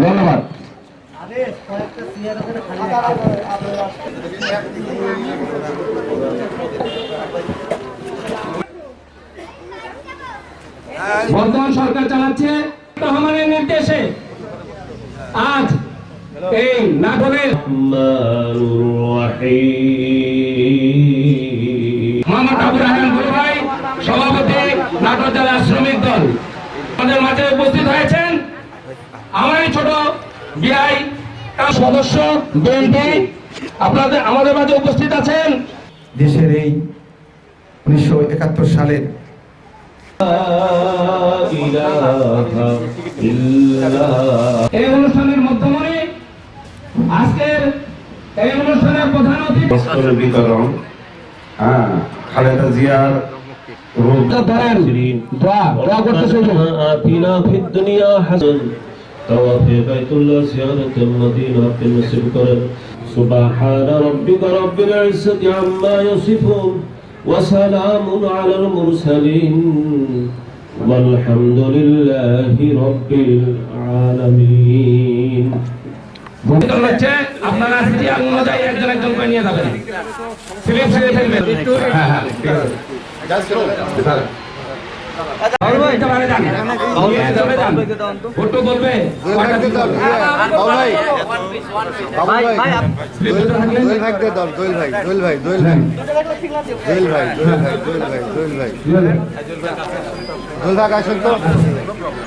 ধন্যবাদ। বর্তমান সরকার চালাচ্ছে রহমানের নির্দেশে আজ এই নাটকের মোহাম্মদ আবুল রায়হান ভাই সভাপতি নাটোর জেলা শ্রমিক দল আমাদের মাঝে উপস্থিত হয়েছেন। আমার ছোট বিআই সদস্য বিএনপি আমাদের মাঝে উপস্থিত আছেন। দেশের এই 1971 সালের এই অনুষ্ঠানের মাধ্যমে আজকের এই অনুষ্ঠানের প্রধান অতিথি বিতরণ খালেদা জিয়ার آتنا في الدنيا حسنة وفي بيت الله زيارة المدينة بالنسب كرم سبحان ربك رب العزة عما يصفون وسلام على المرسلين والحمد لله رب العالمين আপনারা সিরিয়াল অনুযায়ী একজন একজন করে নিয়ে যাবেন। স্লিপ ছেড়ে ফেলবেন। ফটো বলবে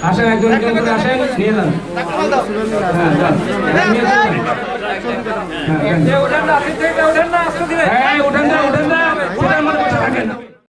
আসেন একজন একজন করে আসেন নিয়ে যান। উঠেন না, উঠেন না, উঠেন না,